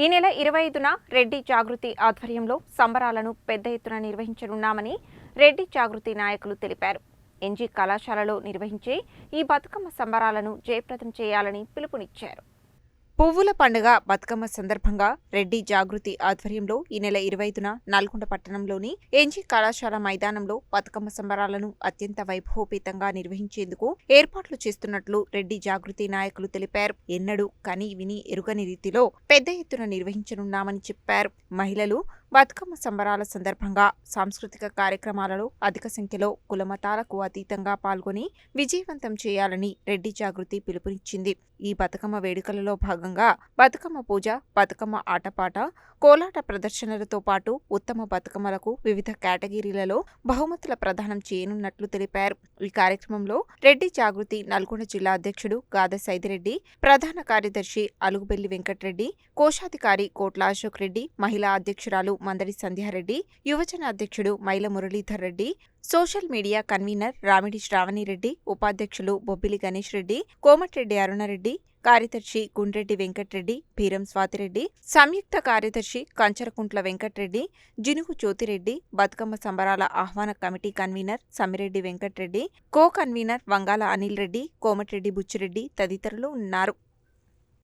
ఈ నెల 25న రెడ్డి జాగృతి ఆధ్వర్యంలో సంబరాలను పెద్ద ఎత్తున నిర్వహించనున్నామని రెడ్డి జాగృతి నాయకులు తెలిపారు. ఎన్జీ కళాశాలలో నిర్వహించే ఈ బతుకమ్మ సంబరాలను జయప్రదం చేయాలని పిలుపునిచ్చారు. పువ్వుల పండుగ బతుకమ్మ సందర్భంగా రెడ్డి జాగృతి ఆధ్వర్యంలో ఈ నెల 25న నల్గొండ పట్టణంలోని ఎన్జీ కళాశాల మైదానంలో బతుకమ్మ సంబరాలను అత్యంత వైభవోపేతంగా నిర్వహించేందుకు ఏర్పాట్లు చేస్తున్నట్లు రెడ్డి జాగృతి నాయకులు తెలిపారు. ఎన్నడూ కని విని ఎరుగని రీతిలో పెద్ద ఎత్తున నిర్వహించనున్నామని చెప్పారు. మహిళలు బతుకమ్మ సంబరాల సందర్భంగా సాంస్కృతిక కార్యక్రమాలలో అధిక సంఖ్యలో కులమతాలకు అతీతంగా పాల్గొని విజయవంతం చేయాలని రెడ్డి జాగృతి పిలుపునిచ్చింది. ఈ బతుకమ్మ వేడుకలలో భాగంగా బతుకమ్మ పూజ, బతుకమ్మ ఆటపాట, కోలాట ప్రదర్శనలతో పాటు ఉత్తమ బతుకమ్మలకు వివిధ కేటగిరీలలో బహుమతుల ప్రదానం చేయనున్నట్లు తెలిపారు. ఈ కార్యక్రమంలో రెడ్డి జాగృతి నల్గొండ జిల్లా అధ్యక్షుడు గాద సైదిరెడ్డి, ప్రధాన కార్యదర్శి అలుగుబెల్లి వెంకటరెడ్డి, కోశాధికారి కోట్ల అశోక్ రెడ్డి, మహిళా అధ్యక్షురాలు మందడి సంధ్యారెడ్డి, యువజన అధ్యక్షుడు Maila Muralidhar Reddy, social media convenor Ramidi Sravani Reddy, ఉపాధ్యక్షులు బొబ్బిలి గణేష్ రెడ్డి, కోమటిరెడ్డి అరుణారెడ్డి, కార్యదర్శి గుండ్రెడ్డి వెంకటరెడ్డి, బీరం స్వాతిరెడ్డి, సంయుక్త కార్యదర్శి కంచరకుంట్ల వెంకటరెడ్డి, జినుగు జ్యోతిరెడ్డి, బతుకమ్మ సంబరాల ఆహ్వాన committee convener Sammi Reddy Venkata Reddy, co convener Vangala Anil Reddy, Komati Reddy Buchi Reddy తదితరులు ఉన్నారు.